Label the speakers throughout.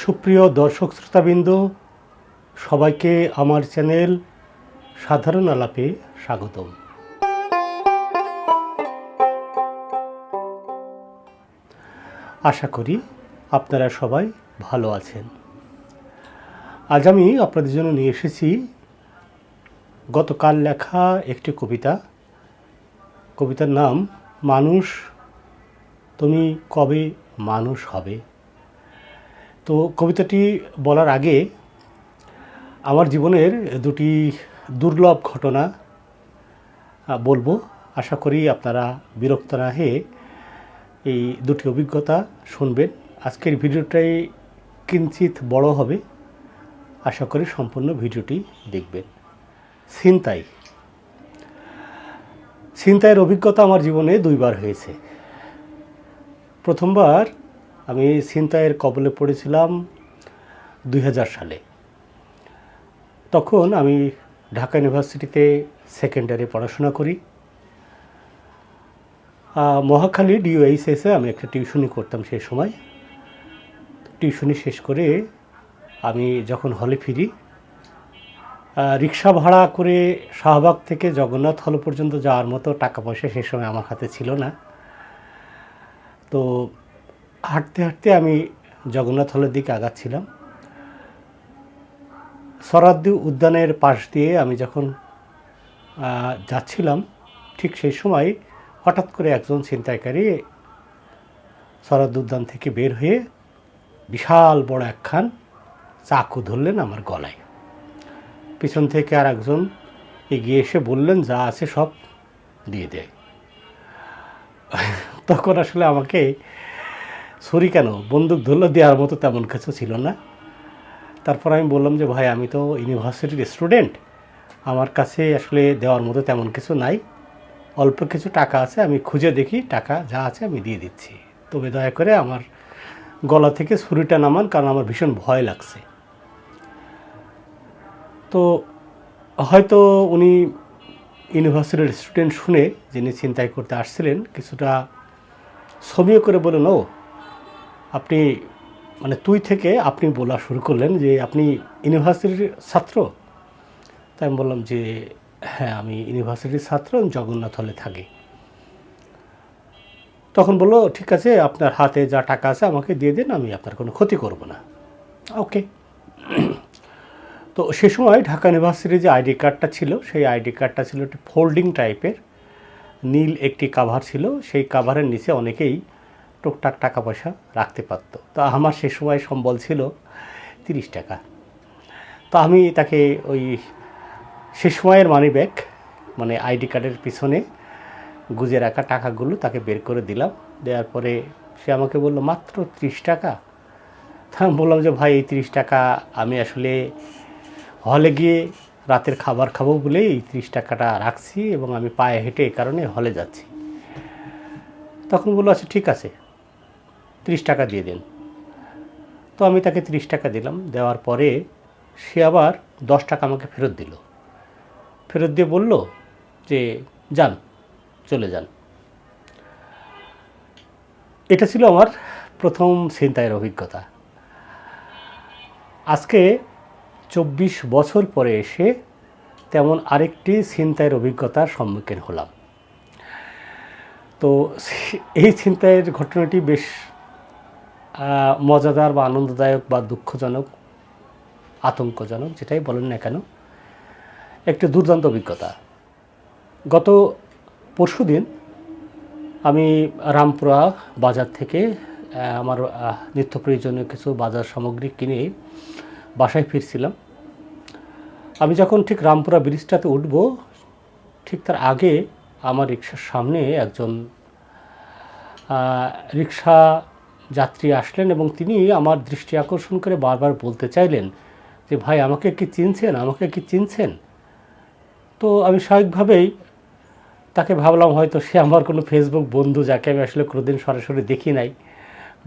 Speaker 1: সুপ্রিয় দর্শক শ্রোতাবৃন্দ, সবাইকে আমার চ্যানেল সাধারণ আলাপে স্বাগতম। আশা করি আপনারা সবাই ভালো আছেন। আজ আমি আপনাদের জন্য নিয়ে এসেছি গতকাল লেখা একটি কবিতার নাম মানুষ তুমি কবে মানুষ হবে। তো কবিতাটি বলার আগে আমার জীবনের দুটি দুর্লভ ঘটনা বলবো। আশা করি আপনারা বিরক্ত না হয়ে এই দুটি অভিজ্ঞতা শুনবেন। আজকের ভিডিওটাই কিঞ্চিত বড় হবে, আশা করি সম্পূর্ণ ভিডিওটি দেখবেন। ছিনতাইয়ের অভিজ্ঞতা আমার জীবনে দুইবার হয়েছে। প্রথমবার আমি ছিনতাইয়ের কবলে পড়েছিলাম 2000 সালে। তখন আমি ঢাকা ইউনিভার্সিটিতে সেকেন্ডারি পড়াশোনা করি। মহাখালী DOHS আমি একটা টিউশনি করতাম সেই সময়। টিউশনি শেষ করে আমি যখন হলে ফিরি, রিক্সা ভাড়া করে শাহবাগ থেকে জগন্নাথ হল পর্যন্ত যাওয়ার মতো টাকা পয়সা সেই সময় আমার হাতে ছিল না। তো হাঁটতে হাঁটতে আমি জগন্নাথ হলের দিকে আগাচ্ছিলাম। সোহরাওয়ার্দী উদ্যানের পাশ দিয়ে আমি যখন যাচ্ছিলাম, ঠিক সেই সময় হঠাৎ করে একজন ছিনতাইকারী সোহরাওয়ার্দী উদ্যান থেকে বের হয়ে বিশাল বড় একখান চাকু ধরলেন আমার গলায়। পিছন থেকে আর একজন এগিয়ে এসে বললেন, যা আছে সব দিয়ে দেয়। তখন আসলে আমাকে ছুরি কেন, বন্দুক ধরলে দেওয়ার মতো তেমন কিছু ছিল না। তারপর আমি বললাম যে ভাই, আমি তো ইউনিভার্সিটির স্টুডেন্ট, আমার কাছে আসলে দেওয়ার মতো তেমন কিছু নাই, অল্প কিছু টাকা আছে, আমি খুঁজে দেখি, টাকা যা আছে আমি দিয়ে দিচ্ছি, তবে দয়া করে আমার গলা থেকে ছুরিটা নামান, কারণ আমার ভীষণ ভয় লাগছে। তো হয়তো উনি ইউনিভার্সিটির স্টুডেন্ট শুনে, যিনি ছিনতাই করতে আসছিলেন, কিছুটা সমীহ করে বলেন, ও আপনি মানে তুই থেকে আপনি বলা শুরু করলেন যে আপনি ইউনিভার্সিটির ছাত্র। তাই আমি বললাম যে হ্যাঁ, আমি ইউনিভার্সিটির ছাত্র, জগন্নাথ হলে থাকি। তখন বললো, ঠিক আছে, আপনার হাতে যা টাকা আছে আমাকে দিয়ে দিন, আমি আপনার কোনো ক্ষতি করব না। ওকে। তো সে সময় ঢাকা ইউনিভার্সিটির যে আইডি কার্ডটা ছিল, সেই আইডি কার্ডটা ছিল একটি ফোল্ডিং টাইপের, নীল একটি কাভার ছিল। সেই কাভারের নিচে অনেকেই টুকটাক টাকা পয়সা রাখতে পারত। তো আমার সে সময় সম্বল ছিল 30 টাকা। তো আমি তাকে ওই সে সময়ের মানি ব্যাগ, মানে আইডি কার্ডের পিছনে গুজে রাখা টাকাগুলো তাকে বের করে দিলাম। দেওয়ার পরে সে আমাকে বললো, মাত্র 30 টাকা? তা আমি বললাম যে ভাই, এই 30 টাকা আমি আসলে হলে গিয়ে রাতের খাবার খাবো বলেই এই 30 টাকাটা রাখছি, এবং আমি পায়ে হেঁটে এই কারণে হলে যাচ্ছি। তখন বললো, আচ্ছা ঠিক আছে, 30 টাকা দিয়ে দিন। তো আমি তাকে 30 টাকা দিলাম। দেওয়ার পরে সে আবার 10 টাকা আমাকে ফেরত দিল। ফেরত দিয়ে বলল যে যান, চলে যান। এটা ছিল আমার প্রথম ছিনতাইয়ের অভিজ্ঞতা। আজকে 24 বছর পরে এসে তেমন আরেকটি ছিনতাইয়ের অভিজ্ঞতার সম্মুখীন হলাম। তো এই ছিনতাইয়ের ঘটনাটি বেশ মজাদার বা আনন্দদায়ক বা দুঃখজনক, আতঙ্কজনক, যেটাই বলেন না কেন, একটি দুর্দান্ত অভিজ্ঞতা। গত পরশুদিন আমি রামপুরা বাজার থেকে আমার নিত্য প্রয়োজনীয় কিছু বাজার সামগ্রী কিনে বাসায় ফিরছিলাম। আমি যখন ঠিক রামপুরা ব্রিজটাতে উঠব, ঠিক তার আগে আমার রিক্সার সামনে একজন রিক্সা যাত্রী আসলেন, এবং তিনি আমার দৃষ্টি আকর্ষণ করে বারবার বলতে চাইলেন যে ভাই, আমাকে কি চিনছেন, আমাকে কি চিনছেন? তো আমি স্বাভাবিকভাবেই তাকে ভাবলাম হয়তো সে আমার কোনো ফেসবুক বন্ধু, যাকে আমি আসলে কোনোদিন সরাসরি দেখি নাই,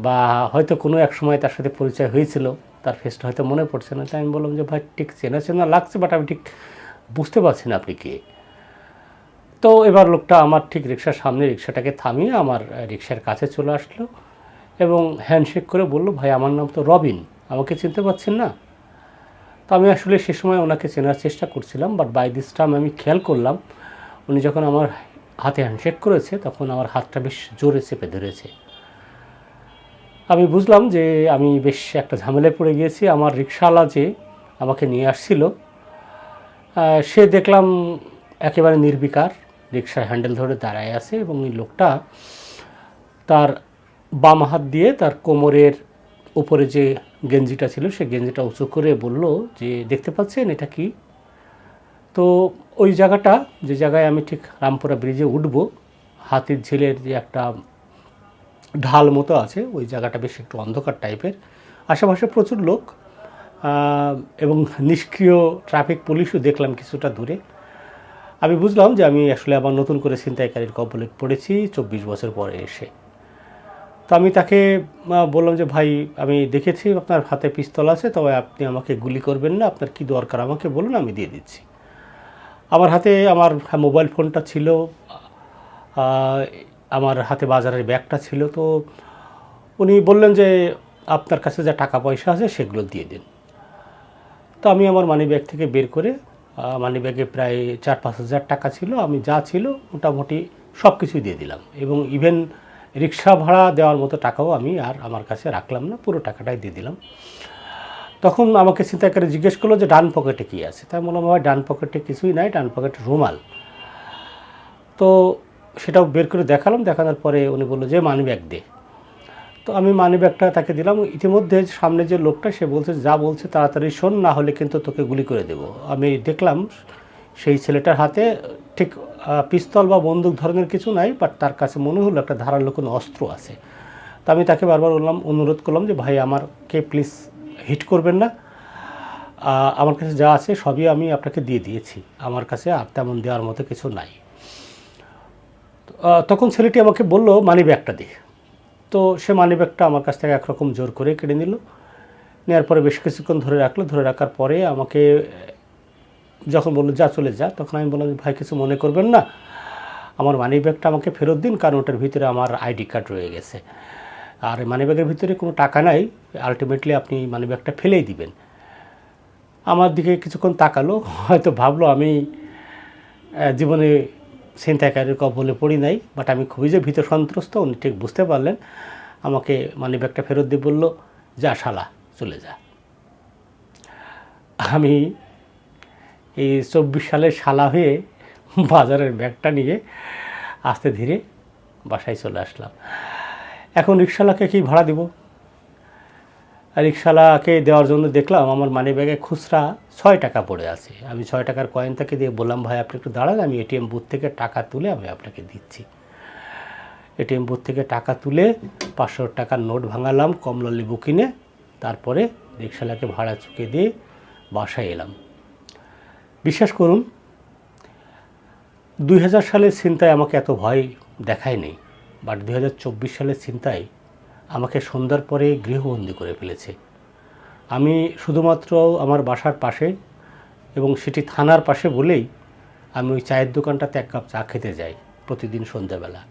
Speaker 1: বা হয়তো কোনো এক সময় তার সাথে পরিচয় হয়েছিল, তার ফেসটা হয়তো মনে পড়ছে না। তাই আমি বললাম যে ভাই, ঠিক চেনা চেনা লাগছে, বাট আমি ঠিক বুঝতে পারছি না আপনি কে। তো এবার লোকটা আমার ঠিক রিক্সার সামনে রিক্সাটাকে থামিয়ে আমার রিক্সার কাছে চলে আসলো এবং হ্যান্ডশেক করে বলল, ভাই আমার নাম তো রবিন, আমাকে চিনতে পারছেন না? তো আমি আসলে সে সময় ওনাকে চেনার চেষ্টা করছিলাম, বাট বাই দিস টাইম আমি খেয়াল করলাম উনি যখন আমার হাতে হ্যান্ডশেক করেছে তখন আমার হাতটা বেশ জোরে চেপে ধরেছে। আমি বুঝলাম যে আমি বেশ একটা ঝামেলায় পড়ে গিয়েছি। আমার রিকশাওয়ালা যে আমাকে নিয়ে আসছিল সে দেখলাম একেবারে নির্বিকার রিকশার হ্যান্ডেল ধরে দাঁড়ায় আছে, এবং এই লোকটা তার বাম হাত দিয়ে তার কোমরের উপরে যে গেঞ্জিটা ছিল সে গেঞ্জিটা উঁচু করে বলল যে, দেখতে পাচ্ছেন এটা কি? তো ওই জায়গাটা, যে জায়গায় আমি ঠিক রামপুরা ব্রিজে উঠব, হাতির ঝিলের যে একটা ঢাল মতো আছে, ওই জায়গাটা বেশ একটু অন্ধকার টাইপের, আশেপাশে প্রচুর লোক এবং নিষ্ক্রিয় ট্রাফিক পুলিশও দেখলাম কিছুটা দূরে। আমি বুঝলাম যে আমি আসলে আবার নতুন করে ছিনতাইকারীর কবলে পড়েছি 24 বছর পরে এসে। তো আমি তাকে বললাম যে, ভাই আমি দেখেছি আপনার হাতে পিস্তল আছে, তবে আপনি আমাকে গুলি করবেন না, আপনার কি দরকার আমাকে বলুন, আমি দিয়ে দিচ্ছি। আমার হাতে আমার মোবাইল ফোনটা ছিল, আমার হাতে বাজারের ব্যাগটা ছিল। তো উনি বললেন যে, আপনার কাছে যা টাকা পয়সা আছে সেগুলো দিয়ে দিন। তো আমি আমার মানি ব্যাগ থেকে বের করে, মানি ব্যাগে প্রায় 4-5 হাজার টাকা ছিল, আমি যা ছিল মোটামুটি সব কিছুই দিয়ে দিলাম, এবং ইভেন রিক্সা ভাড়া দেওয়ার মতো টাকাও আমি আর আমার কাছে রাখলাম না, পুরো টাকাটাই দিয়ে দিলাম। তখন আমাকে ছিনতাইকারী জিজ্ঞেস করলো যে, ডান পকেটে কী আছে? তাই বললাম, ভাই ডান পকেটে কিছুই নাই, ডান পকেটে রুমাল। তো সেটাও বের করে দেখালাম, দেখানোর পরে উনি বললো যে, মানি ব্যাগ দে। তো আমি মানি ব্যাগটা তাকে দিলাম। ইতিমধ্যে সামনে যে লোকটা সে বলছে, যা বলছে তাড়াতাড়ি শোন, না হলে কিন্তু তোকে গুলি করে দেব। আমি দেখলাম সেই ছেলেটার হাতে ঠিক পিস্তল বা বন্দুক ধরনের কিছু নাই, বাট তার কাছে মনে হলো একটা ধারালো কোনো অস্ত্র আছে। তো আমি তাকে বারবার অনুরোধ করলাম যে, ভাই আমাকে প্লিজ হিট করবেন না, আমার কাছে যা আছে সবই আমি আপনাকে দিয়ে দিয়েছি, আমার কাছে আর তেমন দেওয়ার মতো কিছু নাই। তখন ছেলেটি আমাকে বলল, মানি ব্যাগটা দে। তো সে মানি ব্যাগটা আমার কাছ থেকে একরকম জোর করে কেড়ে নিল। নেওয়ার পরে বেশ কিছুক্ষণ ধরে রাখলো, ধরে রাখার পরে আমাকে যখন বললো যা চলে যা, তখন আমি বললাম, ভাই কিছু মনে করবেন না, আমার মানি ব্যাগটা আমাকে ফেরত দিন, কারণ ওটার ভিতরে আমার আইডি কার্ড রয়ে গেছে, আর মানি ব্যাগের ভিতরে কোনো টাকা নাই, আলটিমেটলি আপনি মানি ব্যাগটা ফেলেই দিবেন। আমার দিকে কিছুক্ষণ তাকালো, হয়তো ভাবলো আমি জীবনে ছিনতাইকারীর কবলে পড়ি নাই, বাট আমি খুবই যে ভীত সন্ত্রস্ত উনি ঠিক বুঝতে পারলেন। আমাকে মানি ব্যাগটা ফেরত দিয়ে বলল, যা শালা চলে যা। আমি এই 24 সালের শালা হয়ে বাজারের ব্যাগটা নিয়ে আস্তে ধীরে বাসায় চলে আসলাম। এখন রিকশাওয়ালাকে কি ভাড়া দিব? রিকশাওয়ালাকে দেওয়ার জন্য দেখলাম আমার মানি ব্যাগে খুচরা 6 টাকা পড়ে আছে। আমি 6 টাকার কয়েন তাকে দিয়ে বললাম, ভাই আপনি একটু দাঁড়ান, আমি এটিএম বুথ থেকে টাকা তুলে আমি আপনাকে দিচ্ছি। এটিএম বুথ থেকে টাকা তুলে 500 টাকার নোট ভাঙালাম কমলা লেবু কিনে, তারপরে রিকশাওয়ালাকে ভাড়া চুকে দিয়ে বাসায় এলাম। বিশ্বাস করুন, 2000 সালের ছিনতাই আমাকে এত ভয় দেখায় নেই, বাট 2024 সালের ছিনতাই আমাকে সন্ধ্যার পরে গৃহবন্দী করে ফেলেছে। আমি শুধুমাত্র আমার বাসার পাশে এবং সেটি থানার পাশে বলেই আমি ওই চায়ের দোকানটাতে 1 কাপ চা খেতে যাই প্রতিদিন সন্ধ্যাবেলা,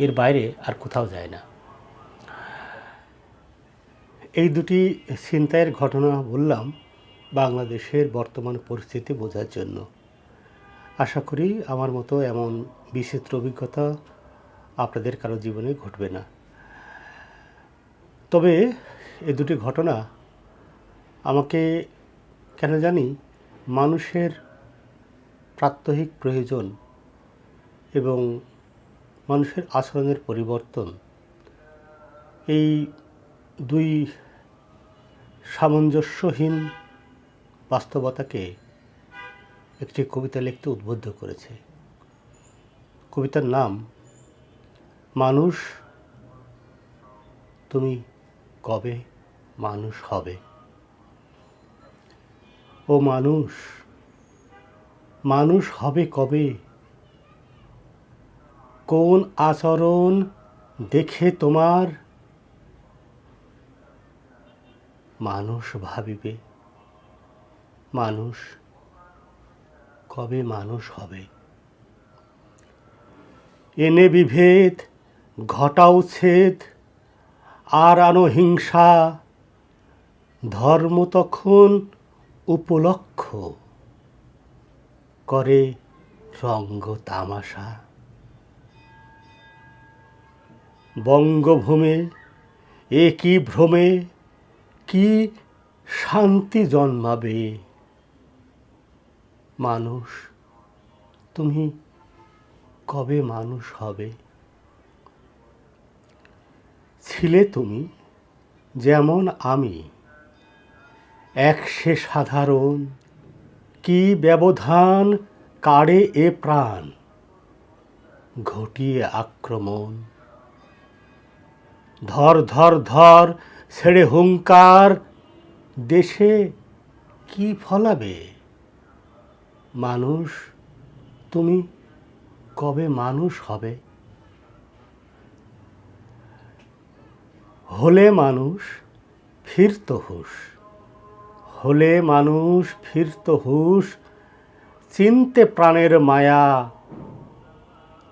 Speaker 1: এর বাইরে আর কোথাও যায় না। এই দুটি ছিনতাইয়ের ঘটনা বললাম বাংলাদেশের বর্তমান পরিস্থিতি বোঝার জন্য। আশা করি আমার মতো এমন বিচিত্র অভিজ্ঞতা আপনাদের কারো জীবনে ঘটবে না। তবে এই দুটি ঘটনা আমাকে কেন জানি মানুষের প্রাত্যহিক প্রয়োজন এবং মানুষের আচরণের পরিবর্তন, এই দুই সামঞ্জস্যহীন বাস্তবতাকে একটি কবিতা লিখতে উদ্বুদ্ধ করেছে। কবিতার নাম, মানুষ তুমি কবে মানুষ হবে? ও মানুষ, মানুষ হবে কবে? কোন আচরণ দেখে তোমার মানুষ ভাবিবে? মানুষ কবে মানুষ হবে? এনে বিভেদ, ঘটাও ছেদ, আর আনো হিংসা, ধর্ম তখন উপলক্ষ করে রঙ্গ তামাশা। বঙ্গভূমে এ কি ভ্রমে কি শান্তি জন্মাবে। মানুষ তুমি কবে মানুষ হবে। ছিলে তুমি যেমন আমি, এক সে সাধারণ, কি ব্যবধান কাড়ে এ প্রাণ, ঘটিয়ে আক্রমণ। ধর ধর ধর ছেড়ে হুঙ্কার, দেশে কি ফলাবে। মানুষ তুমি কবে মানুষ হবে। হলে মানুষ ফিরত হুঁশ, হলে মানুষ ফিরত হুঁশ, চিনতে প্রাণের মায়া,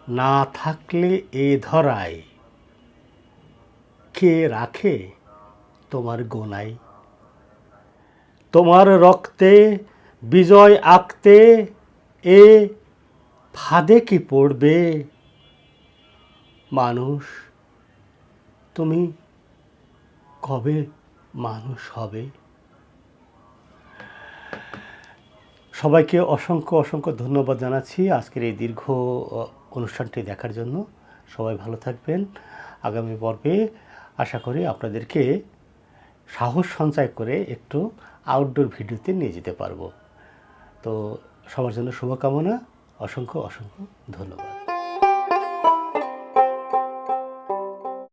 Speaker 1: না থাকলে এ ধরায় কে রাখে তোমার গোনায়। তোমার রক্তে বিজয় আঁকতে এ ফাঁদে কি পড়বে। মানুষ তুমি কবে মানুষ হবে। সবাইকে অসংখ্য অসংখ্য ধন্যবাদ জানাচ্ছি আজকের এই দীর্ঘ অনুষ্ঠানটি দেখার জন্য। সবাই ভালো থাকবেন। আগামী পর্বে আশা করি আপনাদেরকে সাহস সঞ্চয় করে একটু আউটডোর ভিডিওতে নিয়ে যেতে পারবো। তো সবার জন্য শুভকামনা। অসংখ্য অসংখ্য ধন্যবাদ।